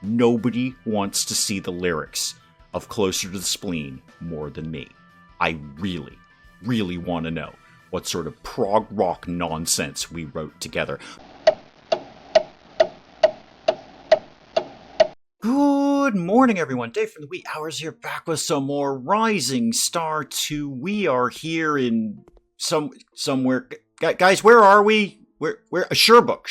nobody wants to see the lyrics of Closer to the Spleen more than me. I really, really want to know what sort of prog rock nonsense we wrote together. Good morning, everyone. Dave from the wee hours here, back with some more Rising Star 2. We are here in somewhere. Guys, where are we? Where? Sherbrooke,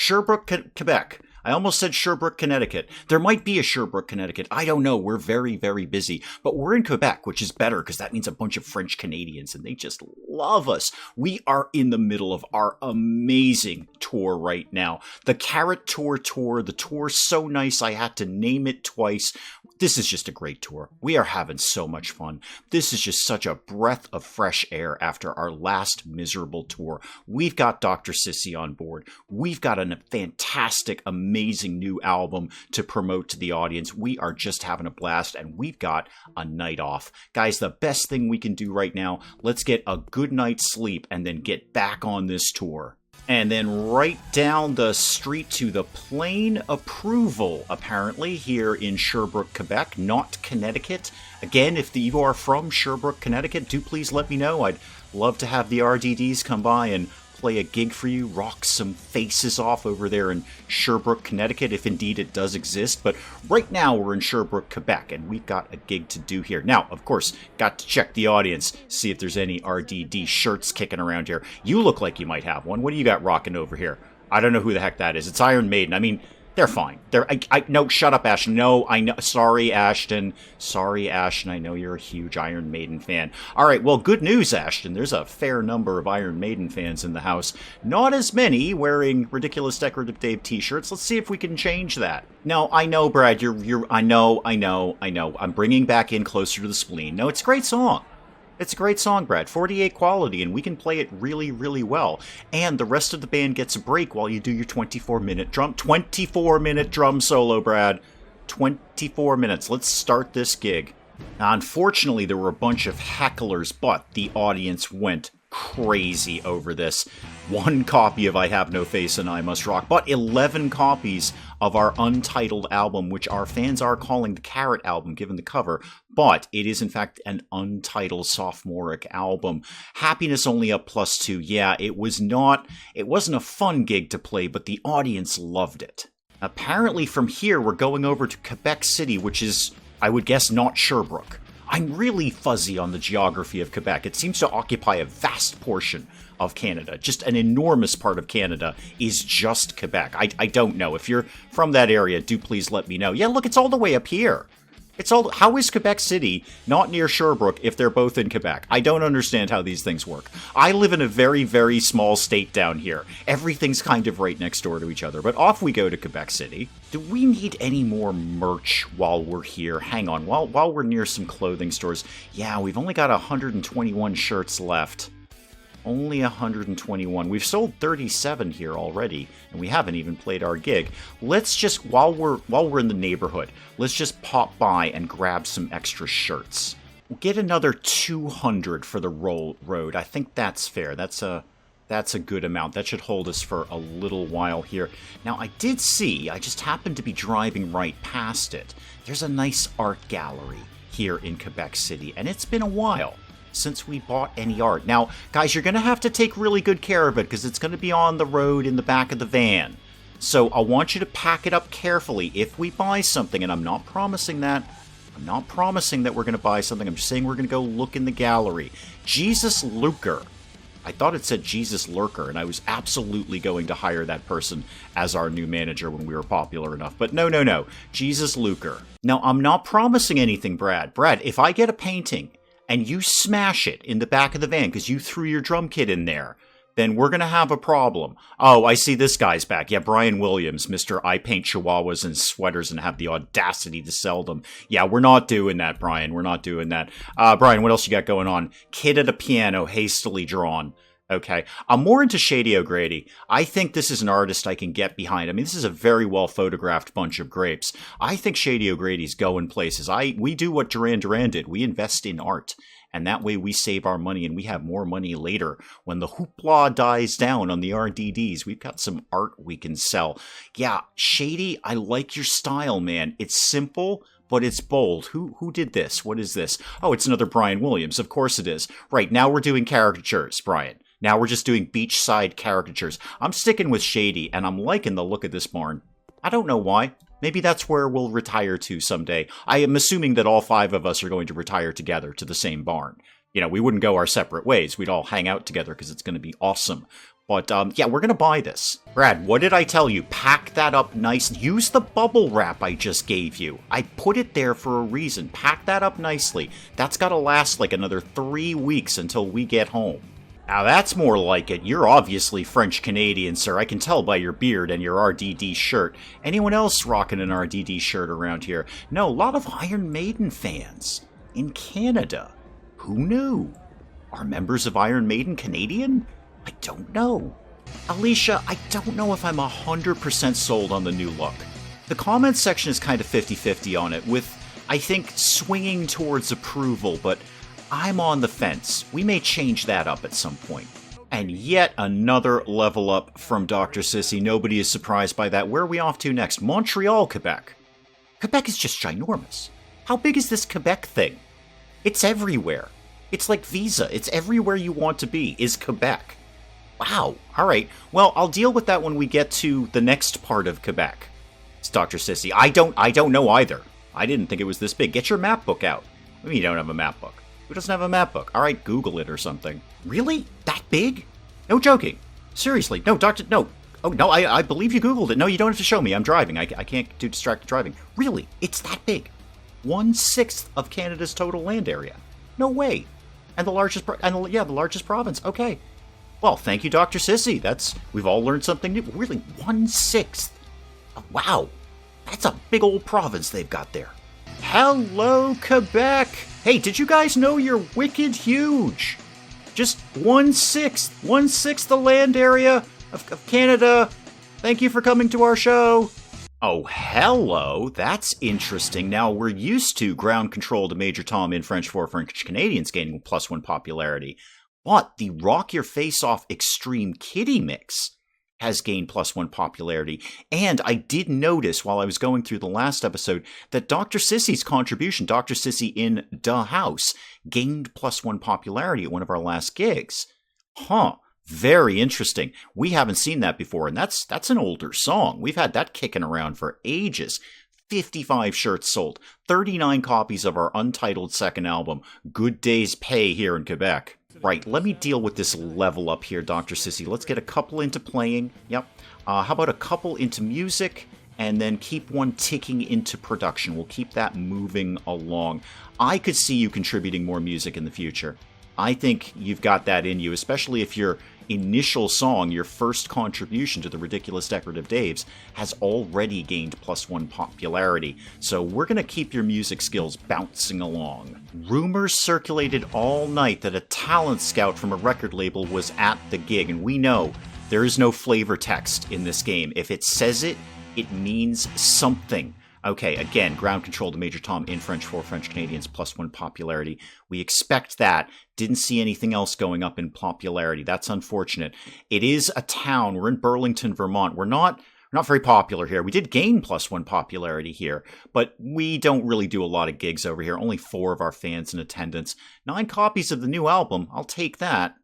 Quebec. I almost said Sherbrooke, Connecticut. There might be a Sherbrooke, Connecticut. I don't know. We're very, very busy. But we're in Quebec, which is better because that means a bunch of French Canadians, and they just love us. We are in the middle of our amazing tour right now. The Carrot Tour, the tour so nice I had to name it twice. This is just a great tour. We are having so much fun. This is just such a breath of fresh air after our last miserable tour. We've got Dr. Sissy on board. We've got a fantastic, amazing new album to promote to the audience. We are just having a blast, and we've got a night off. Guys, the best thing we can do right now, let's get a good night's sleep and then get back on this tour. And then right down the street to the Plain Approval, apparently, here in Sherbrooke, Quebec, not Connecticut. Again, if you are from Sherbrooke, Connecticut, do please let me know. I'd love to have the RDDs come by and play a gig for you, rock some faces off over there in Sherbrooke, Connecticut, if indeed it does exist. But right now we're in Sherbrooke, Quebec, and we've got a gig to do here. Now, of course, got to check the audience, see if there's any RDD shirts kicking around here. You look like you might have one. What do you got rocking over here? I don't know who the heck that is. It's Iron Maiden. I mean, they're fine. No, shut up, Ashton. No, I know. Sorry, Ashton. I know you're a huge Iron Maiden fan. All right, well, good news, Ashton. There's a fair number of Iron Maiden fans in the house. Not as many wearing Ridiculous Decorative Dave t-shirts. Let's see if we can change that. No, I know, Brad. I know. I'm bringing back in Closer to the Spleen. No, it's a great song. It's a great song, Brad. 48 quality, and we can play it really, really well. And the rest of the band gets a break while you do your 24-minute drum solo, Brad. 24 minutes. Let's start this gig. Now, unfortunately, there were a bunch of hecklers, but the audience went crazy over this. 1 copy of I Have No Face and I Must Rock, but 11 copies of our untitled album, which our fans are calling the Carrot album, given the cover, but it is in fact an untitled sophomoric album. Happiness only up +2. Yeah, it wasn't a fun gig to play, but the audience loved it. Apparently from here, we're going over to Quebec City, which is, I would guess, not Sherbrooke. I'm really fuzzy on the geography of Quebec. It seems to occupy a vast portion of Canada. Just an enormous part of Canada is just Quebec. I don't know. If you're from that area, do please let me know. Yeah, look, it's all the way up here. How is Quebec City not near Sherbrooke if they're both in Quebec? I don't understand how these things work. I live in a very, very small state down here. Everything's kind of right next door to each other, but off we go to Quebec City. Do we need any more merch while we're here? Hang on, while we're near some clothing stores. Yeah, we've only got 121 shirts left. Only 121. We've sold 37 here already, and we haven't even played our gig. Let's just, while we're in the neighborhood, let's just pop by and grab some extra shirts. We'll get another 200 for the road. I think that's fair. That's a good amount. That should hold us for a little while here. Now, I just happened to be driving right past it. There's a nice art gallery here in Quebec City, and it's been a while since we bought any art. Now, guys, you're going to have to take really good care of it because it's going to be on the road in the back of the van. So I want you to pack it up carefully if we buy something, and I'm not promising that. I'm not promising that we're going to buy something. I'm just saying we're going to go look in the gallery. Jesus Lurker. I thought it said Jesus Lurker, and I was absolutely going to hire that person as our new manager when we were popular enough. But no. Jesus Lurker. Now, I'm not promising anything, Brad. Brad, if I get a painting and you smash it in the back of the van because you threw your drum kit in there, then we're going to have a problem. Oh, I see this guy's back. Yeah, Brian Williams, Mr. I paint chihuahuas and sweaters and have the audacity to sell them. Yeah, we're not doing that, Brian. We're not doing that. Brian, what else you got going on? Kid at a piano, hastily drawn. Okay. I'm more into Shady O'Grady. I think this is an artist I can get behind. I mean, this is a very well photographed bunch of grapes. I think Shady O'Grady's going places. We do what Duran Duran did. We invest in art. And that way we save our money and we have more money later. When the hoopla dies down on the RDDs, we've got some art we can sell. Yeah, Shady, I like your style, man. It's simple, but it's bold. Who did this? What is this? Oh, it's another Brian Williams. Of course it is. Right, now we're doing caricatures, Brian. Now we're just doing beachside caricatures. I'm sticking with Shady, and I'm liking the look of this barn. I don't know why. Maybe that's where we'll retire to someday. I am assuming that all 5 of us are going to retire together to the same barn. You know, we wouldn't go our separate ways. We'd all hang out together because it's going to be awesome. But, yeah, we're going to buy this. Brad, what did I tell you? Pack that up nice. Use the bubble wrap I just gave you. I put it there for a reason. Pack that up nicely. That's got to last like another 3 weeks until we get home. Now that's more like it. You're obviously French-Canadian, sir. I can tell by your beard and your RDD shirt. Anyone else rocking an RDD shirt around here? No, a lot of Iron Maiden fans. In Canada. Who knew? Are members of Iron Maiden Canadian? I don't know. Alicia, I don't know if I'm 100% sold on the new look. The comments section is kind of 50-50 on it, with, I think, swinging towards approval, but I'm on the fence. We may change that up at some point. And yet another level up from Dr. Sissy. Nobody is surprised by that. Where are we off to next? Montreal, Quebec. Quebec is just ginormous. How big is this Quebec thing? It's everywhere. It's like Visa. It's everywhere you want to be, is Quebec. Wow. All right. Well, I'll deal with that when we get to the next part of Quebec. It's Dr. Sissy. I don't know either. I didn't think it was this big. Get your map book out. I mean, you don't have a map book. Who doesn't have a map book? All right, Google it or something. Really? That big? No joking. Seriously. No, Doctor. No. Oh, no, I believe you Googled it. No, you don't have to show me. I'm driving. I can't do distracted driving. Really? It's that big. 1/6 of Canada's total land area. No way. And the largest, the largest province. Okay. Well, thank you, Dr. Sissy. We've all learned something new. Really, 1/6. Oh, wow. That's a big old province they've got there. Hello, Quebec. Hey, did you guys know you're wicked huge? Just 1/6 the land area of Canada. Thank you for coming to our show. Oh, hello. That's interesting. Now, we're used to ground control to Major Tom in French for French Canadians gaining +1 popularity. But the Rock Your Face Off Extreme Kitty mix has gained +1 popularity. And I did notice while I was going through the last episode that Dr. Sissy's contribution, Dr. Sissy in Da House, gained +1 popularity at one of our last gigs. Huh. Very interesting. We haven't seen that before, and that's an older song. We've had that kicking around for ages. 55 shirts sold. 39 copies of our untitled second album, Good Days Pay, here in Quebec. Right, let me deal with this level up here, Dr. Sissy. Let's get a couple into playing. Yep. How about a couple into music, and then keep one ticking into production. We'll keep that moving along. I could see you contributing more music in the future. I think you've got that in you, especially if your initial song, your first contribution to the Ridiculous Decorative Daves, has already gained +1 popularity. So we're going to keep your music skills bouncing along. Rumors circulated all night that a talent scout from a record label was at the gig, and we know there is no flavor text in this game. If it says it, it means something. Okay, again, ground control to Major Tom in French for French Canadians, +1 popularity. We expect that. Didn't see anything else going up in popularity. That's unfortunate. It is a town. We're in Burlington, Vermont. We're not very popular here. We did gain +1 popularity here, but we don't really do a lot of gigs over here. Only 4 of our fans in attendance. 9 copies of the new album. I'll take that.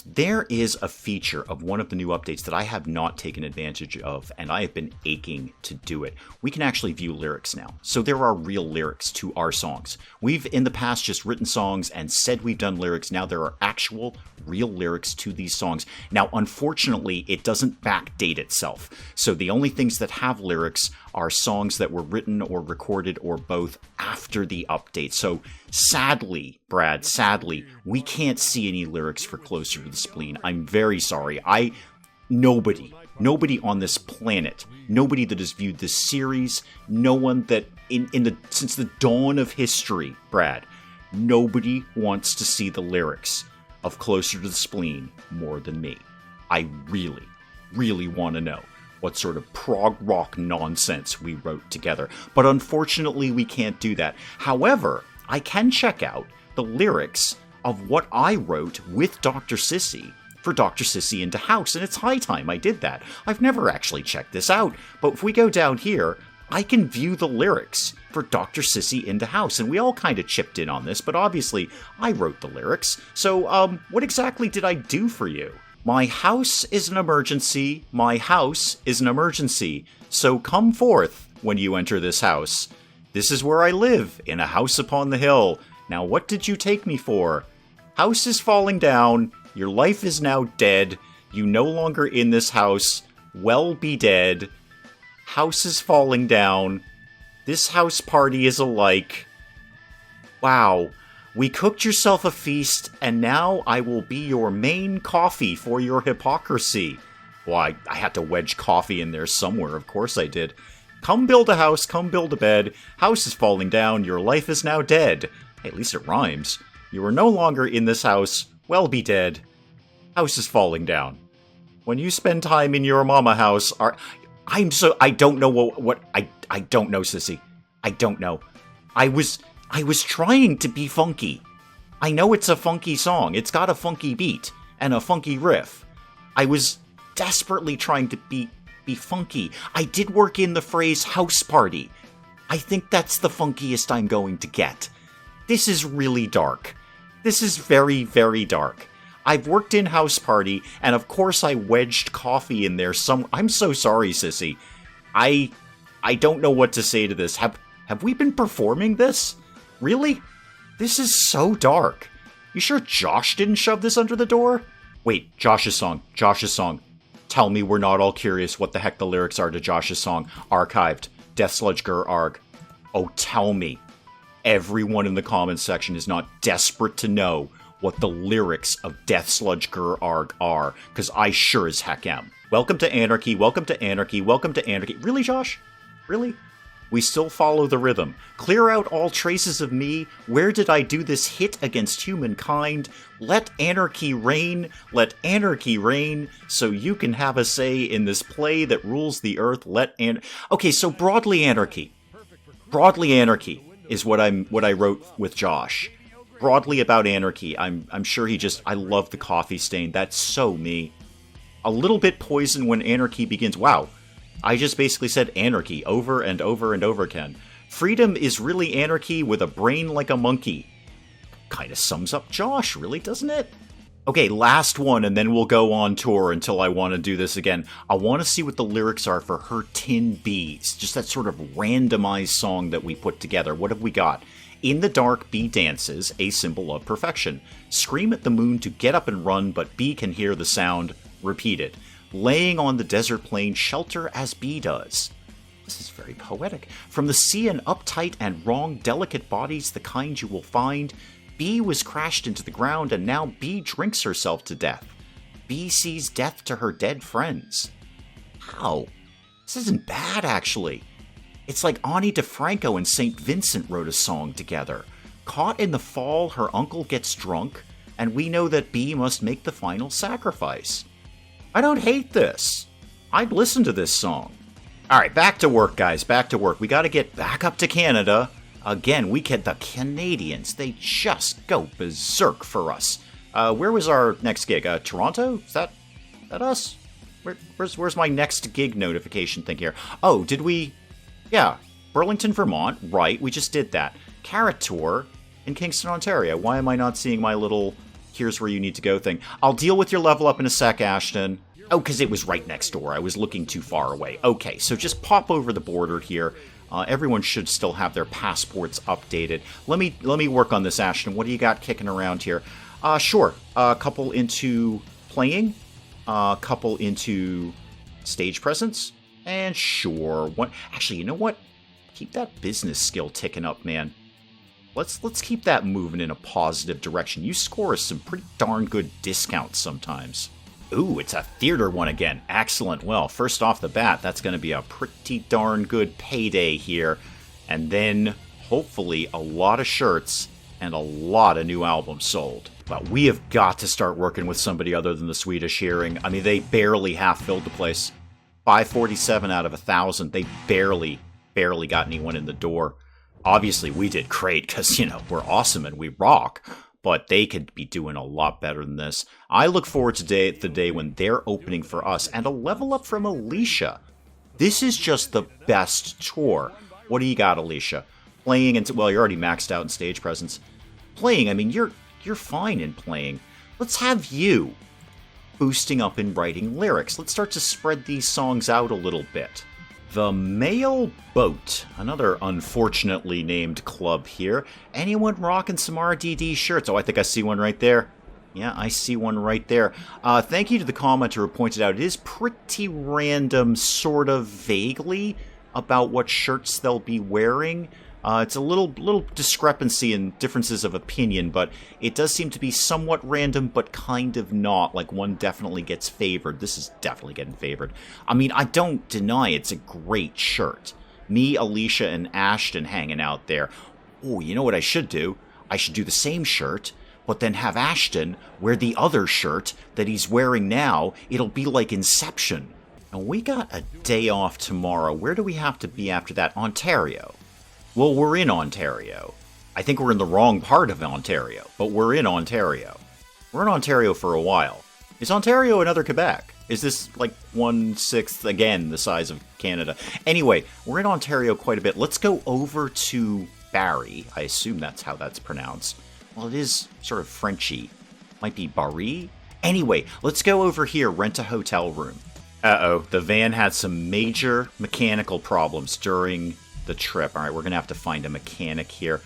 There is a feature of one of the new updates that I have not taken advantage of, and I have been aching to do it. We can actually view lyrics now. So there are real lyrics to our songs. We've in the past just written songs and said we've done lyrics. Now there are actual real lyrics to these songs. Now, unfortunately, it doesn't backdate itself. So the only things that have lyrics are songs that were written or recorded or both after the update. So sadly, Brad, we can't see any lyrics for Closer to the Spleen. I'm very sorry. Nobody on this planet, nobody that has viewed this series, no one that since the dawn of history, Brad, nobody wants to see the lyrics of Closer to the Spleen more than me. I really, really want to know what sort of prog rock nonsense we wrote together. But unfortunately, we can't do that. However, I can check out the lyrics of what I wrote with Dr. Sissy for Dr. Sissy into House, and it's high time I did that. I've never actually checked this out, but if we go down here, I can view the lyrics for Dr. Sissy into House, and we all kind of chipped in on this, but obviously I wrote the lyrics. So, what exactly did I do for you? My house is an emergency, my house is an emergency, so come forth when you enter this house. This is where I live, in a house upon the hill. Now what did you take me for? House is falling down, your life is now dead, you no longer in this house, well be dead. House is falling down, this house party is alike. Wow, we cooked yourself a feast, and now I will be your main coffee for your hypocrisy. Well, I had to wedge coffee in there somewhere, of course I did. Come build a house, come build a bed, house is falling down, your life is now dead. Hey, at least it rhymes. You are no longer in this house, well be dead. House is falling down. When you spend time in your mama house, I don't know what I don't know, Sissy. I don't know. I was trying to be funky. I know it's a funky song. It's got a funky beat and a funky riff. I was desperately trying to be funky. I did work in the phrase house party. I think that's the funkiest I'm going to get. This is really dark. This is very, very dark. I've worked in house party, and of course I wedged coffee in there some... I'm so sorry, Sissy. I don't know what to say to this. Have we been performing this? Really? This is so dark. You sure Josh didn't shove this under the door? Wait, Josh's song. Tell me we're not all curious what the heck the lyrics are to Josh's song. Archived. Death Sludge Gur Arg. Oh, tell me. Everyone in the comments section is not desperate to know what the lyrics of Death Sludge Gur Arg are, because I sure as heck am. Welcome to anarchy, welcome to anarchy, welcome to anarchy. Really, Josh? Really? We still follow the rhythm. Clear out all traces of me. Where did I do this hit against humankind? Let anarchy reign, so you can have a say in this play that rules the earth. Okay, so broadly anarchy. Broadly anarchy is what I wrote with Josh. Broadly about anarchy. I'm sure I love the coffee stain. That's so me. A little bit poison when anarchy begins. Wow. I just basically said anarchy over and over and over again. Freedom is really anarchy with a brain like a monkey. Kind of sums up Josh, really, doesn't it? Okay, last one, and then we'll go on tour until I want to do this again. I want to see what the lyrics are for Her Tin Bees. Just that sort of randomized song that we put together. What have we got? In the dark, bee dances, a symbol of perfection. Scream at the moon to get up and run, but bee can hear the sound. Repeated. Laying on the desert plain, shelter as bee does. This is very poetic. From the sea and uptight and wrong, delicate bodies, the kind you will find. Bee was crashed into the ground, and now bee drinks herself to death. Bee sees death to her dead friends. How? This isn't bad, actually. It's like Ani DeFranco and St. Vincent wrote a song together. Caught in the fall, her uncle gets drunk, and we know that Bee must make the final sacrifice. I don't hate this. I'd listen to this song. Alright, back to work, guys. Back to work. We gotta get back up to Canada. Again, the Canadians, they just go berserk for us. Where was our next gig? Toronto? Is that us? Where's my next gig notification thing here? Oh, did we... Yeah, Burlington, Vermont. Right, we just did that. Carrot Tour in Kingston, Ontario. Why am I not seeing my little... here's where you need to go thing. I'll deal with your level up in a sec, Ashton. Oh, because it was right next door. I was looking too far away. Okay, so just pop over the border here. Everyone should still have their passports updated. Let me work on this, Ashton. What do you got kicking around here? Sure. A couple into playing. A couple into stage presence. And sure. Actually, you know what? Keep that business skill ticking up, man. Let's keep that moving in a positive direction. You score us some pretty darn good discounts sometimes. Ooh, it's a theater one again. Excellent. Well, first off the bat, that's going to be a pretty darn good payday here. And then, hopefully, a lot of shirts and a lot of new albums sold. But we have got to start working with somebody other than the Swedish Hearing. I mean, they barely half-filled the place. 547 out of 1,000. They barely got anyone in the door. Obviously, we did great because, we're awesome and we rock. but they could be doing a lot better than this. I look forward to the day when they're opening for us, and a level up from Alicia. This is just the best tour. What do you got, Alicia? Playing, and well, you're already maxed out in stage presence. Playing, I mean, you're fine in playing. Let's have you boosting up in writing lyrics. Let's start to spread these songs out a little bit. The Mail Boat, another unfortunately named club here. Anyone rocking some RDD shirts? Oh, I think I see one right there. Yeah, I see one right there. Thank you to the commenter who pointed out it is pretty random, sort of vaguely, about what shirts they'll be wearing. It's a little discrepancy in differences of opinion, but it does seem to be somewhat random, but kind of not. Like, one definitely gets favored. This is definitely getting favored. I mean, I don't deny it's a great shirt. Me, Alicia, and Ashton hanging out there. Oh, you know what I should do? I should do the same shirt, but then have Ashton wear the other shirt that he's wearing now. It'll be like Inception. And we got a day off tomorrow. Where do we have to be after that? Ontario. Well, we're in Ontario. I think we're in the wrong part of Ontario, but we're in Ontario. We're in Ontario for a while. Is Ontario another Quebec? Is this like 1/6 again the size of Canada? Anyway, we're in Ontario quite a bit. Let's go over to Barrie. I assume that's how that's pronounced. Well, it is sort of Frenchy. Might be Barrie? Anyway, let's go over here, rent a hotel room. Uh-oh, the van had some major mechanical problems during the trip. All right, we're going to have to find a mechanic here.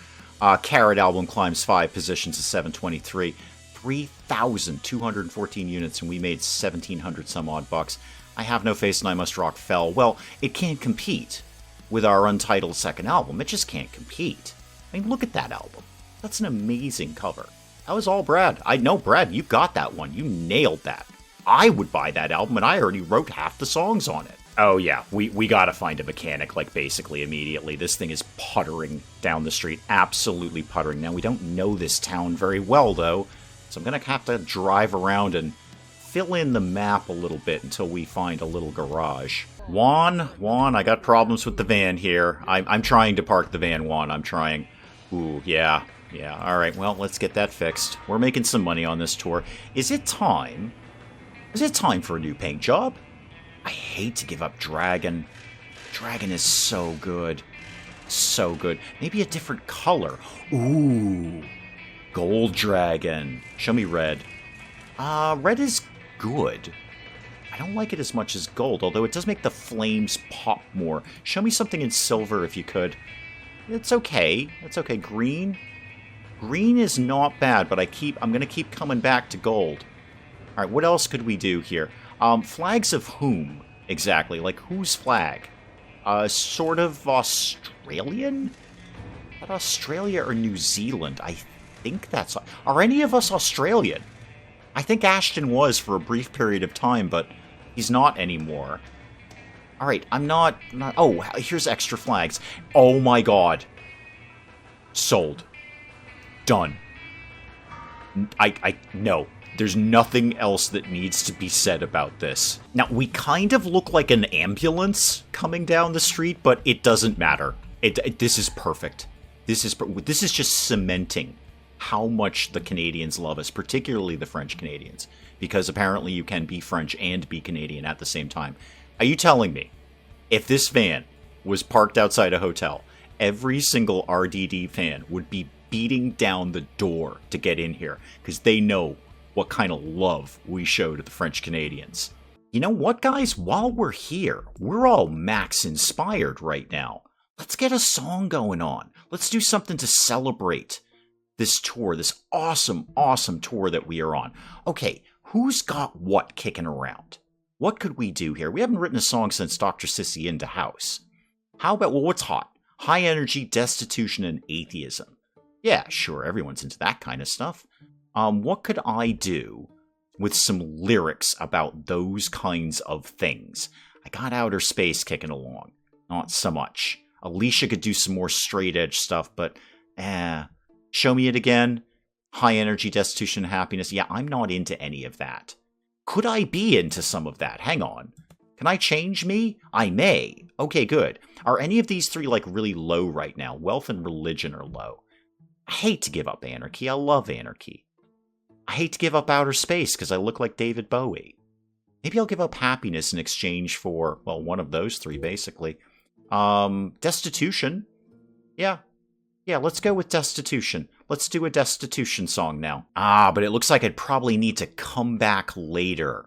Carrot album climbs 5 positions to 723. 3,214 units, and we made 1,700 some odd bucks. I Have No Face and I Must Rock fell. Well, it can't compete with our untitled second album. It just can't compete. I mean, look at that album. That's an amazing cover. That was all Brad. I know, Brad, you got that one. You nailed that. I would buy that album, and I already wrote half the songs on it. Oh yeah, we gotta find a mechanic, like, basically immediately. This thing is puttering down the street, absolutely puttering. Now, we don't know this town very well, though, so I'm gonna have to drive around and fill in the map a little bit until we find a little garage. Juan, I got problems with the van here. I'm trying to park the van, Juan, I'm trying. Ooh, yeah, alright, well, let's get that fixed. We're making some money on this tour. Is it time? Is it time for a new paint job? I hate to give up Dragon. Dragon is so good. So good. Maybe a different color. Ooh. Gold Dragon. Show me red. Red is good. I don't like it as much as gold, although it does make the flames pop more. Show me something in silver if you could. It's okay. It's okay. Green? Green is not bad, but I'm gonna keep coming back to gold. Alright, what else could we do here? Flags of whom, exactly? Like, whose flag? Sort of Australian? Is that Australia or New Zealand? I think that's... Are any of us Australian? I think Ashton was for a brief period of time, but he's not anymore. Alright, I'm not... Oh, here's extra flags. Oh my god. Sold. Done. No. There's nothing else that needs to be said about this. Now, we kind of look like an ambulance coming down the street, but it doesn't matter. This is perfect. This is just cementing how much the Canadians love us, particularly the French Canadians, because apparently you can be French and be Canadian at the same time. Are you telling me, if this van was parked outside a hotel, every single RDD fan would be beating down the door to get in here, because they know what kind of love we show to the French Canadians? You know what, guys? While we're here, we're all Max inspired right now. Let's get a song going on. Let's do something to celebrate this tour, this awesome, awesome tour that we are on. Okay, who's got what kicking around? What could we do here? We haven't written a song since Dr. Sissy into House. How about, well, what's hot? High energy, destitution, and atheism. Yeah, sure, everyone's into that kind of stuff. What could I do with some lyrics about those kinds of things? I got Outer Space kicking along. Not so much. Alicia could do some more straight-edge stuff, but, Show Me It Again? High energy, destitution, happiness. Yeah, I'm not into any of that. Could I be into some of that? Hang on. Can I change me? I may. Okay, good. Are any of these three, like, really low right now? Wealth and religion are low. I hate to give up anarchy. I love anarchy. I hate to give up outer space because I look like David Bowie. Maybe I'll give up happiness in exchange for, well, one of those three, basically. Destitution. Yeah, let's go with destitution. Let's do a destitution song now. But it looks like I'd probably need to come back later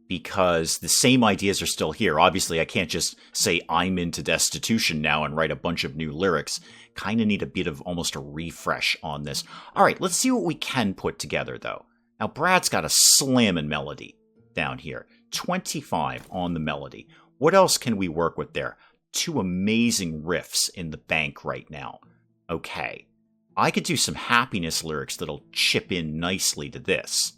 because the same ideas are still here. Obviously, I can't just say I'm into destitution now and write a bunch of new lyrics. Kind of need a bit of almost a refresh on this. All right, let's see what we can put together, though. Now, Brad's got a slammin' melody down here. 25 on the melody. What else can we work with there? 2 amazing riffs in the bank right now. Okay. I could do some happiness lyrics that'll chip in nicely to this.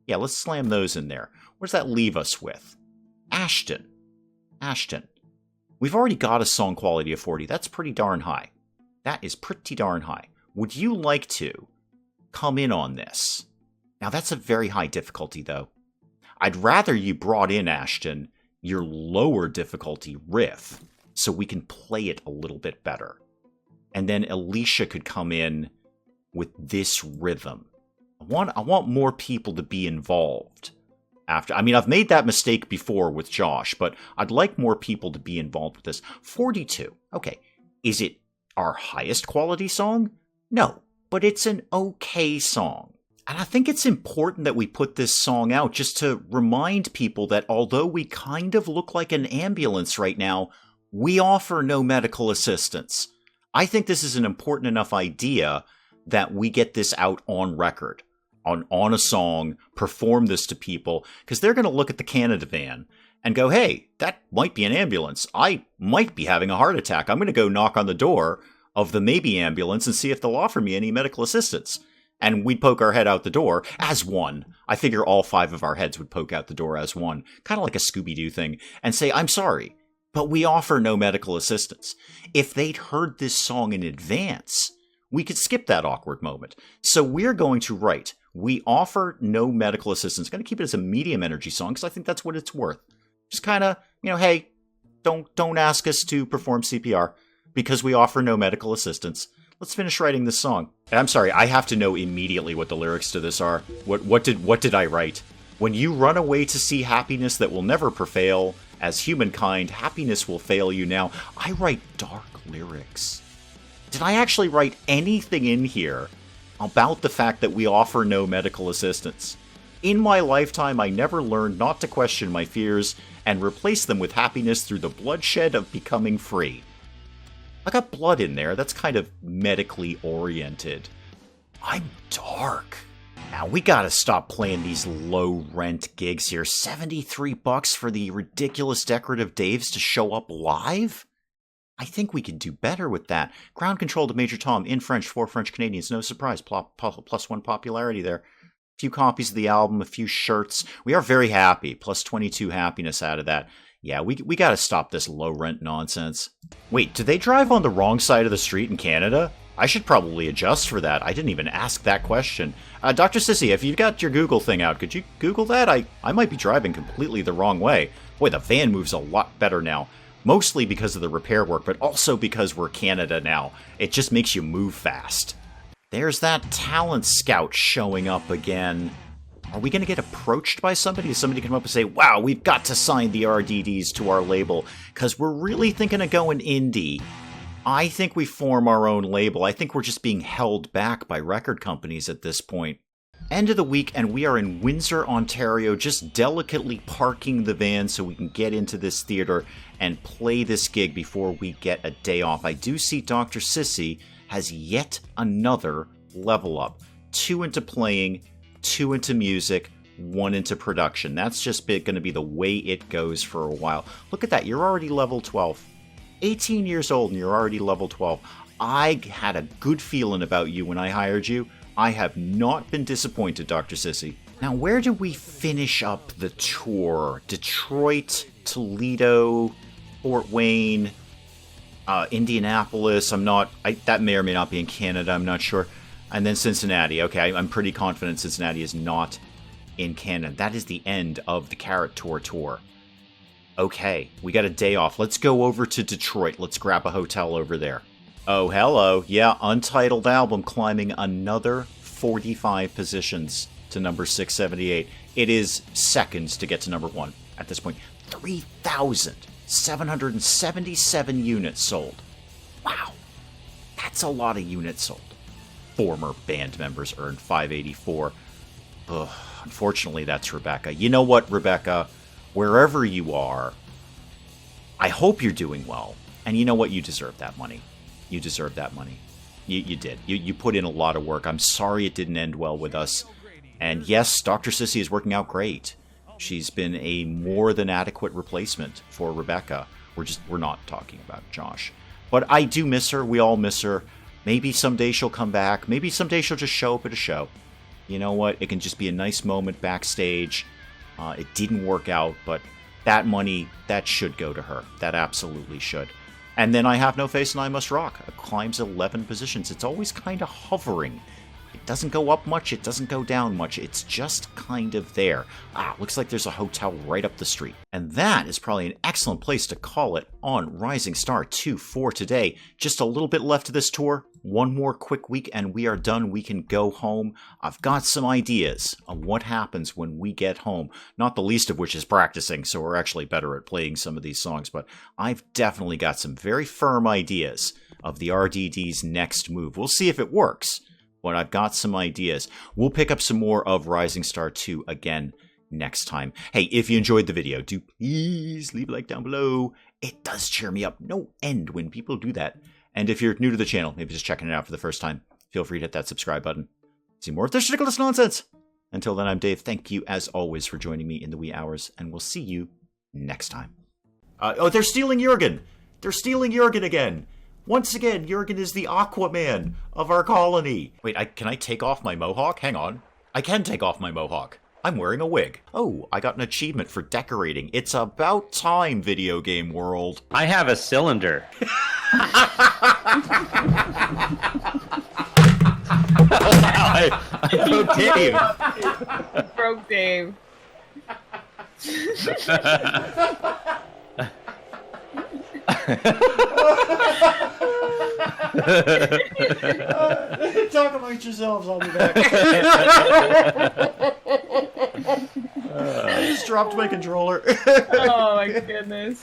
Yeah, let's slam those in there. What does that leave us with? Ashton. We've already got a song quality of 40. That's pretty darn high. That is pretty darn high. Would you like to come in on this? Now, that's a very high difficulty, though. I'd rather you brought in, Ashton, your lower difficulty riff so we can play it a little bit better. And then Alicia could come in with this rhythm. I want more people to be involved. I've made that mistake before with Josh, but I'd like more people to be involved with this. 42. Okay. Is it our highest quality song? No, but it's an okay song. And I think it's important that we put this song out just to remind people that although we kind of look like an ambulance right now, we offer no medical assistance. I think this is an important enough idea that we get this out on record, on a song, perform this to people, because they're going to look at the Canada van and go, hey, that might be an ambulance. I might be having a heart attack. I'm going to go knock on the door of the maybe ambulance and see if they'll offer me any medical assistance. And we'd poke our head out the door as one. I figure all 5 of our heads would poke out the door as one, kind of like a Scooby-Doo thing, and say, I'm sorry, but we offer no medical assistance. If they'd heard this song in advance, we could skip that awkward moment. So we're going to write, we offer no medical assistance. Going to keep it as a medium energy song because I think that's what it's worth. Just kind of, hey, don't ask us to perform CPR because we offer no medical assistance. Let's finish writing this song. And I'm sorry, I have to know immediately what the lyrics to this are. What did I write? When you run away to see happiness that will never prevail, as humankind, happiness will fail you now. I write dark lyrics. Did I actually write anything in here about the fact that we offer no medical assistance? In my lifetime, I never learned not to question my fears and replace them with happiness through the bloodshed of becoming free. I got blood in there. That's kind of medically oriented. I'm dark. Now, we gotta stop playing these low-rent gigs here. $73 for the ridiculous decorative Daves to show up live? I think we could do better with that. Ground Control to Major Tom in French for French Canadians. No surprise. +1 popularity there. A few copies of the album, a few shirts. We are very happy. +22 happiness out of that. Yeah, we gotta stop this low-rent nonsense. Wait, do they drive on the wrong side of the street in Canada? I should probably adjust for that. I didn't even ask that question. Dr. Sissy, if you've got your Google thing out, could you Google that? I might be driving completely the wrong way. Boy, the van moves a lot better now. Mostly because of the repair work, but also because we're Canada now. It just makes you move fast. There's that talent scout showing up again. Are we going to get approached by somebody? Is somebody come up and say, wow, we've got to sign the RDDs to our label because we're really thinking of going indie. I think we form our own label. I think we're just being held back by record companies at this point. End of the week, and we are in Windsor, Ontario, just delicately parking the van so we can get into this theater and play this gig before we get a day off. I do see Dr. Sissy has yet another level up. 2 into playing, 2 into music, 1 into production. That's just going to be the way it goes for a while. Look at that. You're already level 12. 18 years old and you're already level 12. I had a good feeling about you when I hired you. I have not been disappointed, Dr. Sissy. Now, where do we finish up the tour? Detroit, Toledo, Fort Wayne, Indianapolis. That may or may not be in Canada. I'm not sure. And then Cincinnati. Okay, I'm pretty confident Cincinnati is not in Canada. That is the end of the Carrot tour. Okay, we got a day off. Let's go over to Detroit. Let's grab a hotel over there. Oh, hello. Yeah, untitled album climbing another 45 positions to number 678. It is seconds to get to number 1 at this point. 3,777 units sold. Wow. That's a lot of units sold. Former band members earned 584. Ugh, unfortunately, that's Rebecca. You know what, Rebecca? Wherever you are, I hope you're doing well. And you know what? You deserve that money. You deserve that money. You did. You put in a lot of work. I'm sorry it didn't end well with us. And yes, Dr. Sissy is working out great. She's been a more than adequate replacement for Rebecca. We're not talking about Josh. But I do miss her. We all miss her. Maybe someday she'll come back. Maybe someday she'll just show up at a show. You know what? It can just be a nice moment backstage. It didn't work out, but that money, that should go to her. That absolutely should. And then I Have No Face and I Must Rock. It climbs 11 positions. It's always kind of hovering. It doesn't go up much. It doesn't go down much. It's just kind of there. Looks like there's a hotel right up the street. And that is probably an excellent place to call it on Rising Star 2 for today. Just a little bit left of this tour. One more quick week and we are done. We can go home. I've got some ideas on what happens when we get home. Not the least of which is practicing, so we're actually better at playing some of these songs. But I've definitely got some very firm ideas of the RDD's next move. We'll see if it works. But I've got some ideas. We'll pick up some more of Rising Star 2 again next time. Hey, if you enjoyed the video, do please leave a like down below. It does cheer me up no end when people do that. And if you're new to the channel, maybe just checking it out for the first time, feel free to hit that subscribe button. See more of this ridiculous nonsense. Until then, I'm Dave. Thank you, as always, for joining me in the wee hours, and we'll see you next time. They're stealing Jurgen. They're stealing Jurgen again. Once again, Jurgen is the Aquaman of our colony. Wait, can I take off my mohawk? Hang on. I can take off my mohawk. I'm wearing a wig. Oh, I got an achievement for decorating. It's about time, video game world. I have a cylinder. I broke Dave. Broke Dave. Talk amongst yourselves, I'll be back. I just dropped my controller. Oh my goodness.